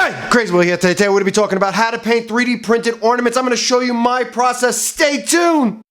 Hey, Crazy Will here. Today we're going to be talking about how to paint 3D printed ornaments. I'm going to show you my process. Stay tuned!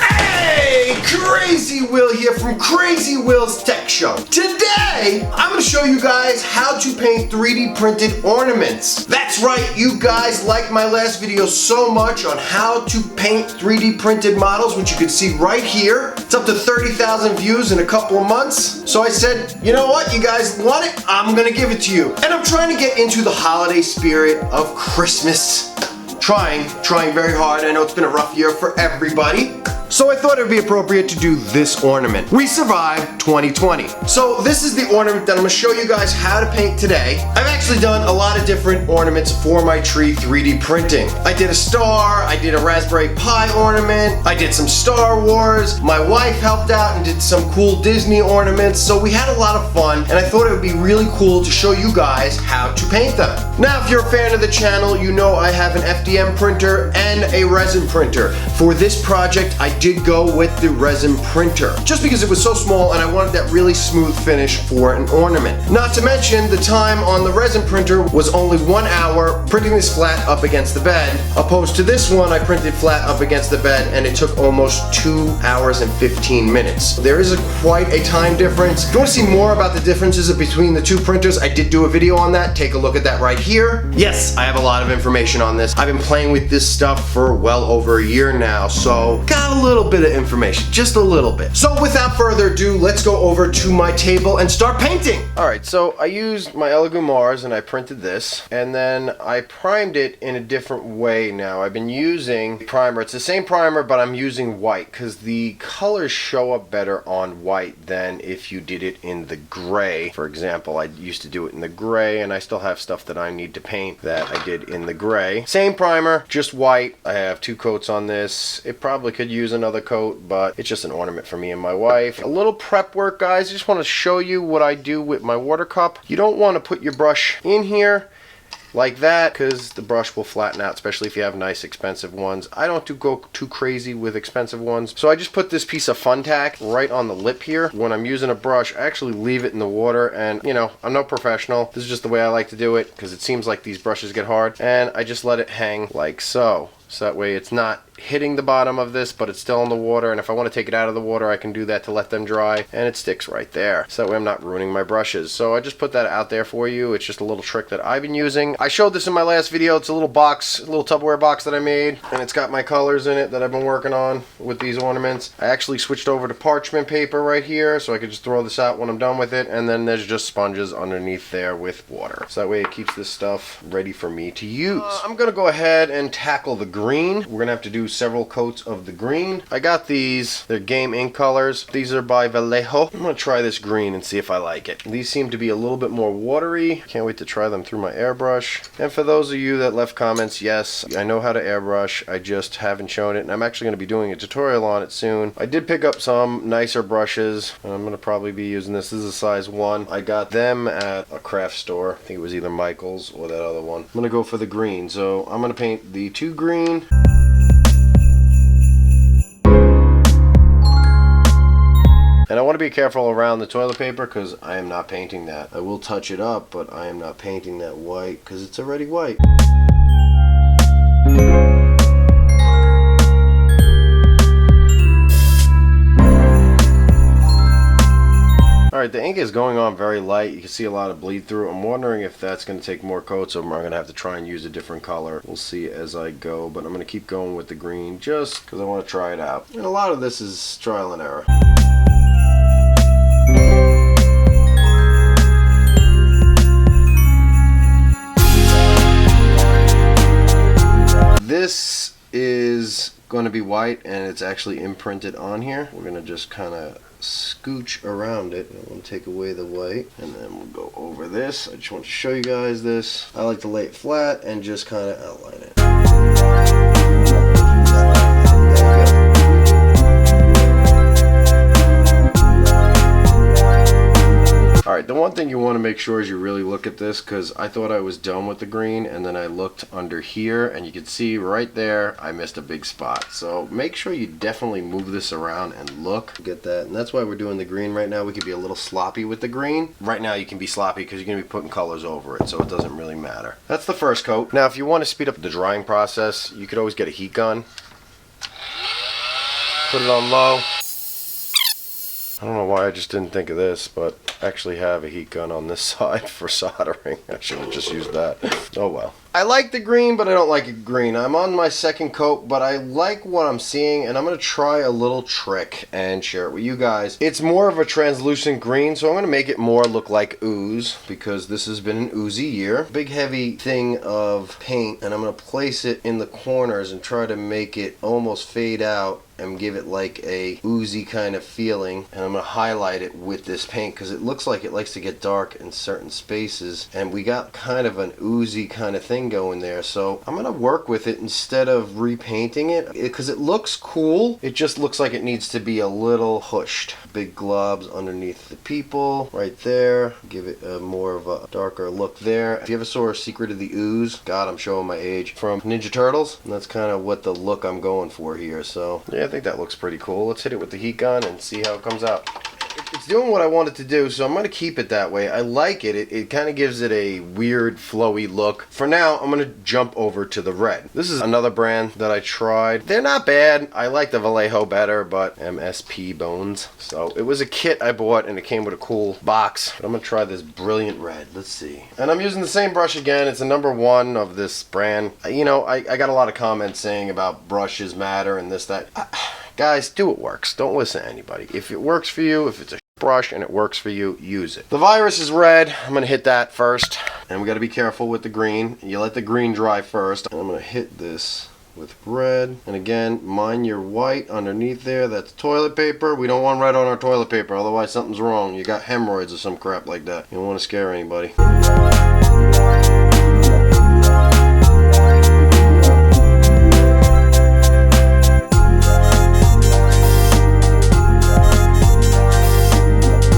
Hey, Crazy Will here from Crazy Will's Tech Show. Today, I'm going to show you guys how to paint 3D printed ornaments. That's right, you guys liked my last video so much on how to paint 3D printed models, which you can see right here. It's up to 30,000 views in a couple of months. So I said, you know what, you guys want it? I'm going to give it to you. And I'm trying to get into the holiday spirit of Christmas. Trying very hard. I know it's been a rough year for everybody. So I thought it would be appropriate to do this ornament. We survived 2020. So this is the ornament that I'm gonna show you guys how to paint today. I've actually done a lot of different ornaments for my tree 3D printing. I did a star, I did a Raspberry Pi ornament, I did some Star Wars, my wife helped out and did some cool Disney ornaments, so we had a lot of fun, and I thought it would be really cool to show you guys how to paint them. Now, if you're a fan of the channel, you know I have an FDM printer and a resin printer. For this project, I did go with the resin printer just because it was so small and I wanted that really smooth finish for an ornament. Not to mention the time on the resin printer was only 1 hour printing this flat up against the bed, opposed to this one I printed flat up against the bed and it took almost 2 hours and 15 minutes. There is quite a time difference. If you want to see more about the differences between the two printers, I did do a video on that. Take a look at that right here. Yes, I have a lot of information on this. I've been playing with this stuff for well over a year now, so got a little bit of information, just a little bit. So without further ado, let's go over to my table and start painting. Alright, so I used my Elegoo Mars and I printed this, and then I primed it in a different way now. I've been using primer. It's the same primer, but I'm using white because the colors show up better on white than if you did it in the gray. For example, I used to do it in the gray, and I still have stuff that I need to paint that I did in the gray. Same primer, just white. I have 2 coats on this. It probably could use another coat, but it's just an ornament for me and my wife. A little prep work, guys. I just want to show you what I do with my water cup. You don't want to put your brush in here like that because the brush will flatten out, especially if you have nice expensive ones. I don't go too crazy with expensive ones, so I just put this piece of fun tack right on the lip here. When I'm using a brush, I actually leave it in the water, and you know, I'm no professional. This is just the way I like to do it because it seems like these brushes get hard, and I just let it hang like so. So that way it's not hitting the bottom of this, but it's still in the water, and if I want to take it out of the water, I can do that to let them dry, and it sticks right there. So that way I'm not ruining my brushes. So I just put that out there for you. It's just a little trick that I've been using. I showed this in my last video. It's a little box, a little Tupperware box that I made, and it's got my colors in it that I've been working on with these ornaments. I actually switched over to parchment paper right here, so I could just throw this out when I'm done with it, and then there's just sponges underneath there with water. So that way it keeps this stuff ready for me to use. I'm gonna go ahead and tackle the green. We're gonna have to do several coats of the green. I got these, they're Game Ink colors. These are by Vallejo. I'm gonna try this green and see if I like it. These seem to be a little bit more watery. Can't wait to try them through my airbrush. And for those of you that left comments, yes, I know how to airbrush. I just haven't shown it, and I'm actually gonna be doing a tutorial on it soon. I did pick up some nicer brushes, and I'm gonna probably be using this. This is a size 1. I got them at a craft store. I think it was either Michael's or that other one. I'm gonna go for the green. So I'm gonna paint the 2 green. And I want to be careful around the toilet paper because I am not painting that. I will touch it up, but I am not painting that white because it's already white. Alright, the ink is going on very light. You can see a lot of bleed through. I'm wondering if that's going to take more coats or I'm going to have to try and use a different color. We'll see as I go, but I'm going to keep going with the green just because I want to try it out. And a lot of this is trial and error. This is going to be white and it's actually imprinted on here. We're going to just kind of scooch around it. I want to take away the white and then we'll go over this. I just want to show you guys this. I like to lay it flat and just kind of outline it. Alright, Alright, the one thing you want to make sure is you really look at this, because I thought I was done with the green, and then I looked under here, and you can see right there I missed a big spot. So make sure you definitely move this around and look. Get that? And that's why we're doing the green right now. We could be a little sloppy with the green. Right now you can be sloppy because you're going to be putting colors over it, so it doesn't really matter. That's the first coat. Now if you want to speed up the drying process, you could always get a heat gun. Put it on low. I don't know why I just didn't think of this, but I actually have a heat gun on this side for soldering. I should have just used that. Oh well. I like the green, but I don't like it green. I'm on my second coat, but I like what I'm seeing, and I'm going to try a little trick and share it with you guys. It's more of a translucent green, so I'm going to make it more look like ooze, because this has been an oozy year. Big heavy thing of paint, and I'm going to place it in the corners and try to make it almost fade out and give it like a oozy kind of feeling. And I'm going to highlight it with this paint because it looks like it likes to get dark in certain spaces, and we got kind of an oozy kind of thing going there. So I'm going to work with it instead of repainting it, because it looks cool. It just looks like it needs to be a little pushed. Big globs underneath the people right there. Give it a more of a darker look there. If you ever saw Secret of the Ooze, God, I'm showing my age, from Ninja Turtles, and that's kind of what the look I'm going for here. So yeah, I think that looks pretty cool. Let's hit it with the heat gun and see how it comes out. It's doing what I want it to do, so I'm going to keep it that way. I like it. It kind of gives it a weird, flowy look. For now, I'm going to jump over to the red. This is another brand that I tried. They're not bad. I like the Vallejo better, but MSP Bones. So it was a kit I bought, and it came with a cool box. But I'm going to try this brilliant red. Let's see. And I'm using the same brush again. It's a #1 of this brand. You know, I got a lot of comments saying about brushes matter and this, that. Guys, do what works. Don't listen to anybody. If it works for you, if it's a brush and it works for you, use it. The virus is red. I'm going to hit that first. And we got to be careful with the green. You let the green dry first. And I'm going to hit this with red. And again, mind your white underneath there. That's toilet paper. We don't want red on our toilet paper, otherwise something's wrong. You got hemorrhoids or some crap like that. You don't want to scare anybody.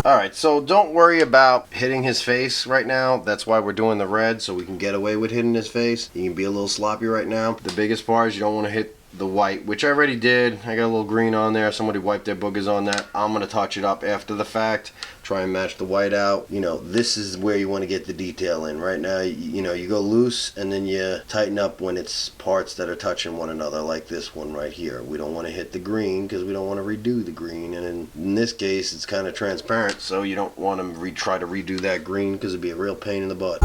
Alright, so don't worry about hitting his face right now. That's why we're doing the red, so we can get away with hitting his face. You can be a little sloppy right now. The biggest part is you don't want to hit the white, which I already did. I got a little green on there. Somebody wiped their boogers on that. I'm going to touch it up after the fact. Try and match the white out. You know, this is where you want to get the detail in. Right now, you know, you go loose and then you tighten up when it's parts that are touching one another, like this one right here. We don't want to hit the green because we don't want to redo the green. And in this case, it's kind of transparent, so you don't want to try to redo that green because it'd be a real pain in the butt.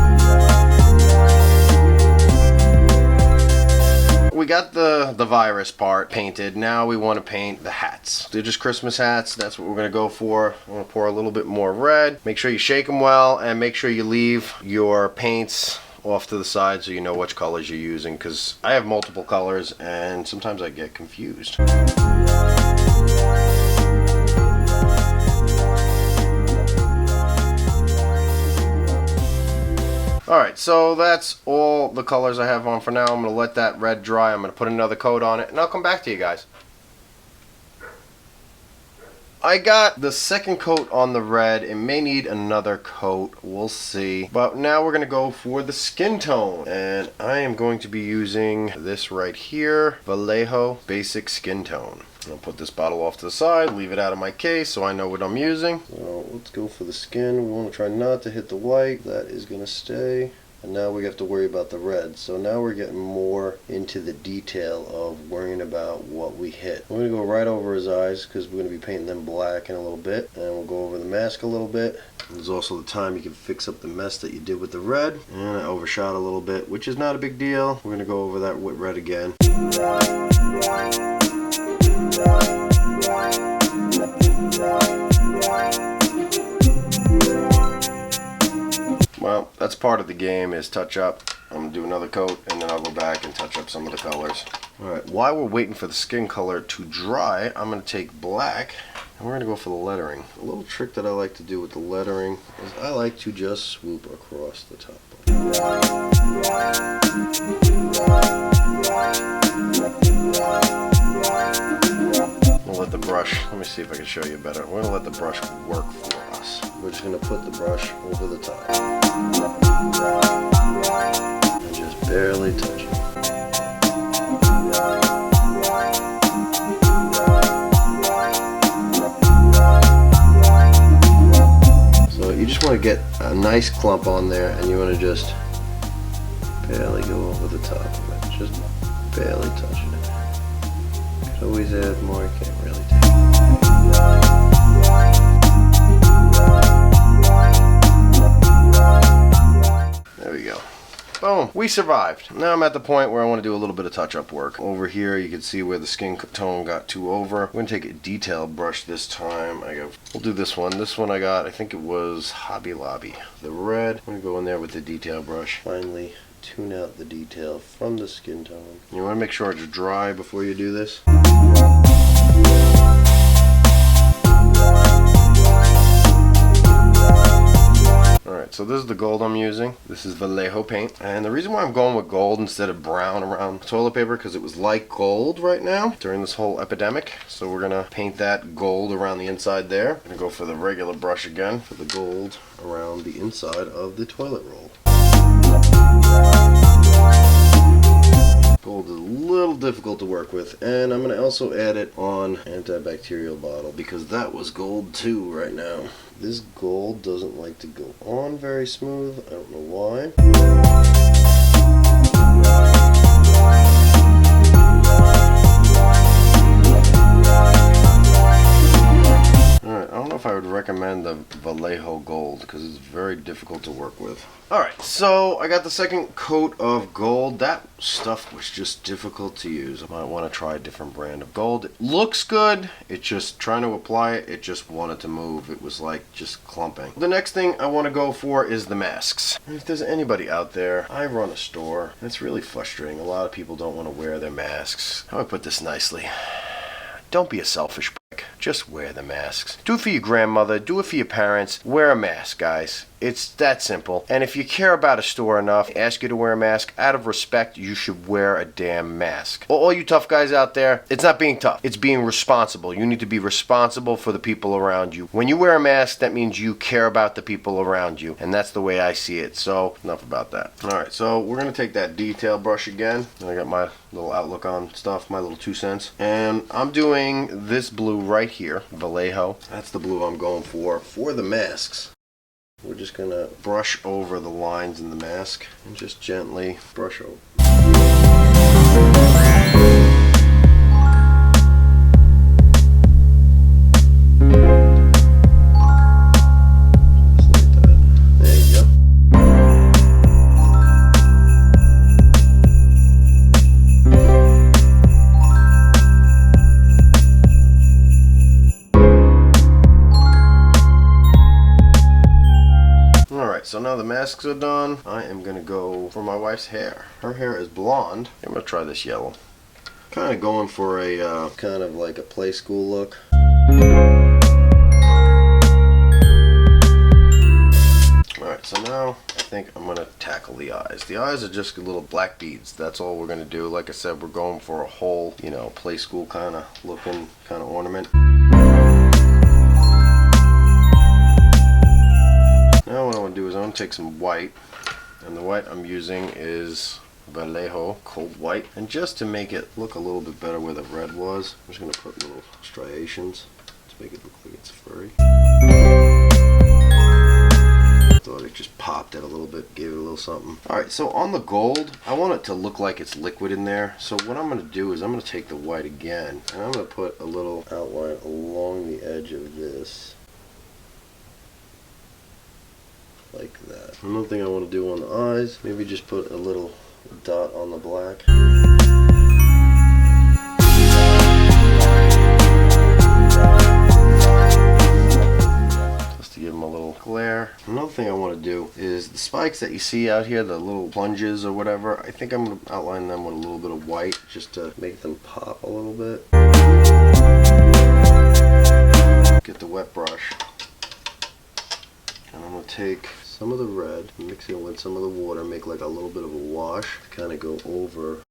We got the virus part painted. Now we want to paint the hats. They're just Christmas hats. That's what we're going to go for. I'm going to pour a little bit more red. Make sure you shake them well, and make sure you leave your paints off to the side so you know which colors you're using, because I have multiple colors and sometimes I get confused. Alright, so that's all the colors I have on for now. I'm going to let that red dry. I'm going to put another coat on it, and I'll come back to you guys. I got the second coat on the red. It may need another coat. We'll see. But now we're going to go for the skin tone. And I am going to be using this right here, Vallejo Basic Skin Tone. I'll put this bottle off to the side, leave it out of my case so I know what I'm using. So let's go for the skin. We want to try not to hit the white. That is going to stay. And now we have to worry about the red. So now we're getting more into the detail of worrying about what we hit. We're going to go right over his eyes because we're going to be painting them black in a little bit. And we'll go over the mask a little bit. There's also the time you can fix up the mess that you did with the red. And I overshot a little bit, which is not a big deal. We're going to go over that with red again. Well, that's part of the game, is touch up. I'm going to do another coat and then I'll go back and touch up some of the colors. Alright, while we're waiting for the skin color to dry, I'm going to take black and we're going to go for the lettering. A little trick that I like to do with the lettering is I like to just swoop across the top. We'll let the brush, let me see if I can show you better. We're going to let the brush work for us. We're just going to put the brush over the top. And just barely touch it. So you just want to get a nice clump on there, and you want to just barely go over the top of it. Just barely touch it. Could always add more, you can't really take it. There we go. Boom, we survived. Now I'm at the point where I want to do a little bit of touch-up work. Over here you can see where the skin tone got too over. I'm going to take a detail brush this time. We'll do this one. This one I got, I think it was Hobby Lobby. The red. I'm going to go in there with the detail brush. Finally tune out the detail from the skin tone. You want to make sure it's dry before you do this. Alright, so this is the gold I'm using. This is Vallejo paint. And the reason why I'm going with gold instead of brown around toilet paper, because it was like gold right now during this whole epidemic. So we're going to paint that gold around the inside there. I'm going to go for the regular brush again for the gold around the inside of the toilet roll. Gold is a little difficult to work with, and I'm going to also add it on antibacterial bottle because that was gold too right now. This gold doesn't like to go on very smooth. I don't know why. Alright, I don't know if I would recommend the Vallejo gold because it's very difficult to work with. Alright, so I got the second coat of gold. That stuff was just difficult to use. I might want to try a different brand of gold. It looks good. It's just trying to apply it, it just wanted to move. It was like just clumping. The next thing I want to go for is the masks. And if there's anybody out there, I run a store. And it's really frustrating. A lot of people don't want to wear their masks. How do I put this nicely? Don't be a selfish prick. Just wear the masks. Do it for your grandmother. Do it for your parents. Wear a mask, guys. It's that simple. And if you care about a store enough, ask you to wear a mask, out of respect, you should wear a damn mask. All you tough guys out there, it's not being tough. It's being responsible. You need to be responsible for the people around you. When you wear a mask, that means you care about the people around you. And that's the way I see it. So, enough about that. Alright, so we're going to take that detail brush again. I got my little outlook on stuff, my little 2 cents. And I'm doing this blue right here, Vallejo. That's the blue I'm going for the masks. We're just going to brush over the lines in the mask and just gently brush over. So now the masks are done. I am going to go for my wife's hair. Her hair is blonde. I'm going to try this yellow. Kind of going for a kind of like a play school look. Alright, so now I think I'm going to tackle the eyes. The eyes are just little black beads. That's all we're going to do. Like I said, we're going for a whole, you know, play school kind of looking kind of ornament. Now what I want to do is I'm going to take some white, and the white I'm using is Vallejo Cold White. And just to make it look a little bit better where the red was, I'm just going to put little striations to make it look like it's furry. Thought it just popped it a little bit, gave it a little something. Alright, so on the gold, I want it to look like it's liquid in there. So what I'm going to do is I'm going to take the white again, and I'm going to put a little outline along the edge of this. Like that. Another thing I want to do on the eyes, maybe just put a little dot on the black. Just to give them a little glare. Another thing I want to do is the spikes that you see out here, the little plunges or whatever, I think I'm going to outline them with a little bit of white just to make them pop a little bit. Get the wet brush. And I'm going to take some of the red, mix it with some of the water, make like a little bit of a wash to kind of go over.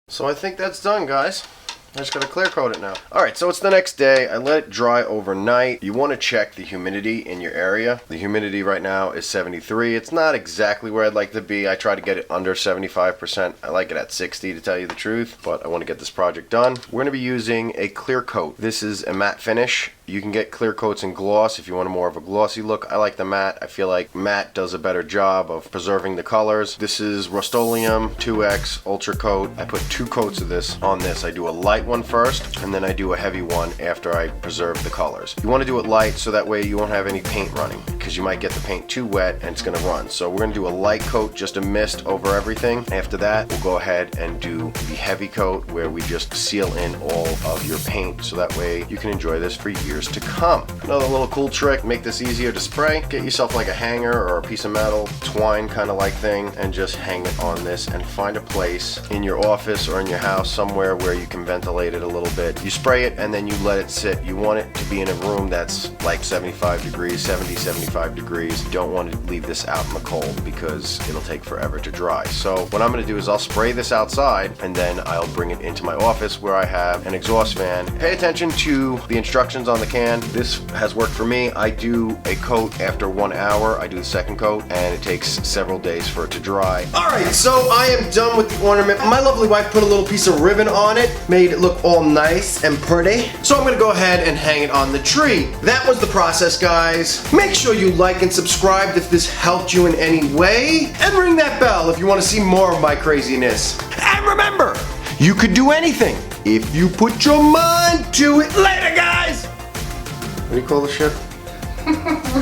So I think that's done, guys. I just gotta clear coat it now. Alright, so it's the next day. I let it dry overnight. You want to check the humidity in your area. The humidity right now is 73. It's not exactly where I'd like to be. I try to get it under 75%. I like it at 60 to tell you the truth, but I want to get this project done. We're going to be using a clear coat. This is a matte finish. You can get clear coats in gloss if you want a more of a glossy look. I like the matte. I feel like matte does a better job of preserving the colors. This is Rust-Oleum 2X Ultra Coat. I put 2 coats of this on this. I do a light one first, and then I do a heavy one after I preserve the colors. You want to do it light so that way you won't have any paint running, because you might get the paint too wet and it's going to run. So we're going to do a light coat, just a mist over everything. After that, we'll go ahead and do the heavy coat where we just seal in all of your paint so that way you can enjoy this for years to come. Another little cool trick, make this easier to spray. Get yourself like a hanger or a piece of metal, twine kind of like thing, and just hang it on this and find a place in your office or in your house somewhere where you can ventilate it a little bit. You spray it and then you let it sit. You want it to be in a room that's like 75 degrees, 75 degrees. You don't want to leave this out in the cold because it'll take forever to dry. So what I'm going to do is I'll spray this outside and then I'll bring it into my office where I have an exhaust fan. Pay attention to the instructions on the can. This has worked for me. I do a coat after 1 hour. I do the second coat and it takes several days for it to dry. Alright, so I am done with the ornament. My lovely wife put a little piece of ribbon on it, made it look all nice and pretty. So I'm going to go ahead and hang it on the tree. That was the process, guys. Make sure you like and subscribe if this helped you in any way, and ring that bell if you want to see more of my craziness. And remember, you could do anything if you put your mind to it. Later, guys! What do you call the ship?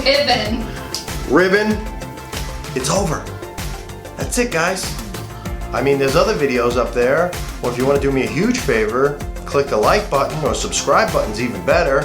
Ribbon. Ribbon. It's over. That's it, guys. I mean, there's other videos up there, or if you want to do me a huge favor, click the like button, or subscribe button's even better.